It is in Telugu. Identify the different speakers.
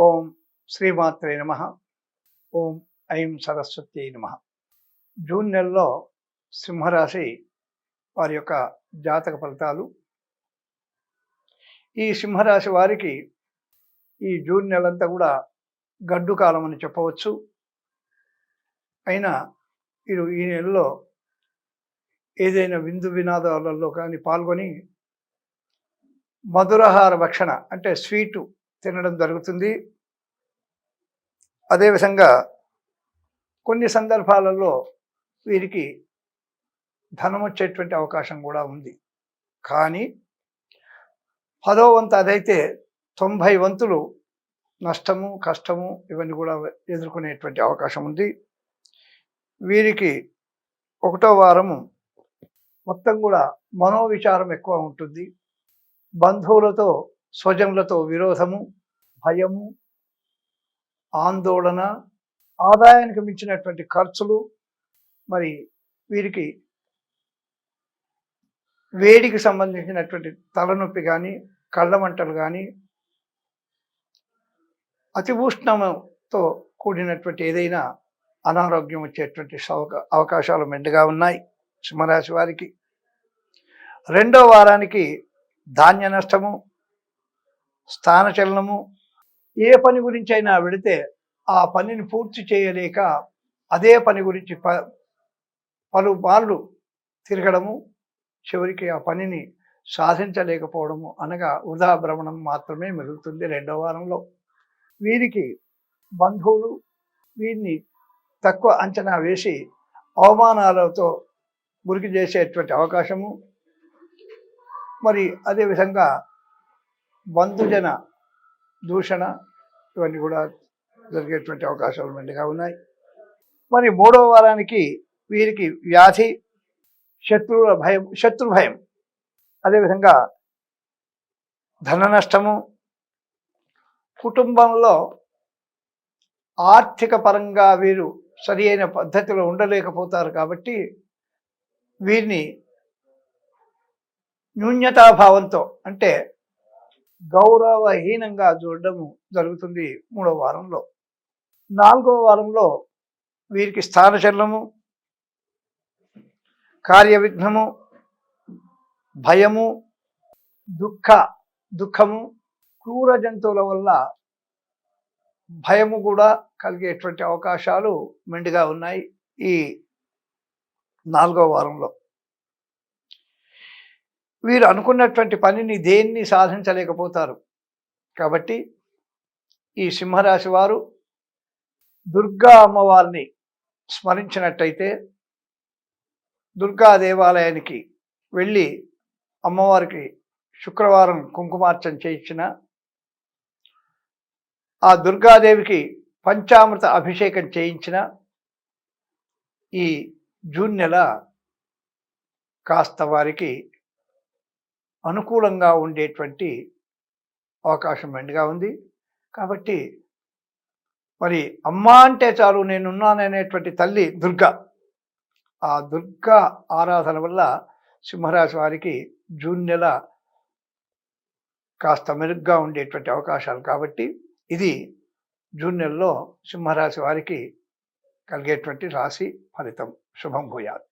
Speaker 1: ఓం శ్రీమాత్రే నమః. ఓం ఐం సరస్వత్యై నమః. జూన్ నెలలో సింహరాశి వారి యొక్క జాతక ఫలితాలు. ఈ సింహరాశి వారికి ఈ జూన్ నెలంతా కూడా గడ్డు కాలం అని చెప్పవచ్చు. అయినా వీరు ఈ నెలలో ఏదైనా విందు వినోదాలలో కానీ పాల్గొని మధురాహార భక్షణ అంటే స్వీటు తినడం జరుగుతుంది. అదేవిధంగా కొన్ని సందర్భాలలో వీరికి ధనం వచ్చేటువంటి అవకాశం కూడా ఉంది. కానీ 10వ వంతు అదైతే 90 వంతులు నష్టము, కష్టము ఇవన్నీ కూడా ఎదుర్కొనేటువంటి అవకాశం ఉంది. వీరికి 1వ వారము మొత్తం కూడా మనోవిచారం ఎక్కువ ఉంటుంది. బంధువులతో స్వజనులతో విరోధము, భయము, ఆందోళన, ఆదాయానికి మించినటువంటి ఖర్చులు, మరి వీరికి వేడికి సంబంధించినటువంటి తలనొప్పి కానీ, కళ్ళ మంటలు కానీ, అతి ఉష్ణంతో కూడినటువంటి ఏదైనా అనారోగ్యం వచ్చేటువంటి అవకాశాలు మెండుగా ఉన్నాయి సింహరాశి వారికి. 2వ వారానికి ధాన్య నష్టము, స్థానచలనము, ఏ పని గురించి అయినా వెళితే ఆ పనిని పూర్తి చేయలేక అదే పని గురించి పలుమార్లు తిరగడము, చివరికి ఆ పనిని సాధించలేకపోవడము అనగా వృధా భ్రమణం మాత్రమే మిగులుతుంది 2వ వారంలో. వీరికి బంధువులు వీరిని తక్కువ అంచనా వేసి అవమానాలతో గురికి చేసేటువంటి అవకాశము, మరి అదేవిధంగా బంధుజన దూషణ ఇవన్నీ కూడా జరిగేటువంటి అవకాశాలు మెండుగా ఉన్నాయి. మరి 3వ వారానికి వీరికి వ్యాధి, శత్రు భయం, అదేవిధంగా ధన నష్టము, కుటుంబంలో ఆర్థిక పరంగా వీరు సరి అయిన పద్ధతిలో ఉండలేకపోతారు. కాబట్టి వీరిని న్యూన్యతాభావంతో అంటే గౌరవహీనంగా చూడడము జరుగుతుంది 3వ వారంలో. 4వ వారంలో వీరికి స్థానచలనము, కార్యవిఘ్నము, భయము, దుఃఖము, క్రూర జంతువుల వల్ల భయము కూడా కలిగేటువంటి అవకాశాలు మెండుగా ఉన్నాయి ఈ 4వ వారంలో. వీరు అనుకున్నటువంటి పనిని దేన్ని సాధించలేకపోతారు. కాబట్టి ఈ సింహరాశి వారు దుర్గా అమ్మవారిని స్మరించినట్టయితే, దుర్గా దేవాలయానికి వెళ్ళి అమ్మవారికి శుక్రవారం కుంకుమార్చన చేయించిన, ఆ దుర్గాదేవికి పంచామృత అభిషేకం చేయించిన ఈ జూన్ నెల కాస్త వారికి అనుకూలంగా ఉండేటువంటి అవకాశం మెండుగా ఉంది. కాబట్టి మరి అమ్మ అంటే చాలు నేనున్నాననేటువంటి తల్లి దుర్గా, ఆ దుర్గా ఆరాధన వల్ల సింహరాశి వారికి జూన్ నెల కాస్త మెరుగ్గా ఉండేటువంటి అవకాశాలు. కాబట్టి ఇది జూన్ నెలలో సింహరాశి వారికి కలిగేటువంటి రాశి ఫలితం. శుభం భూయాత్.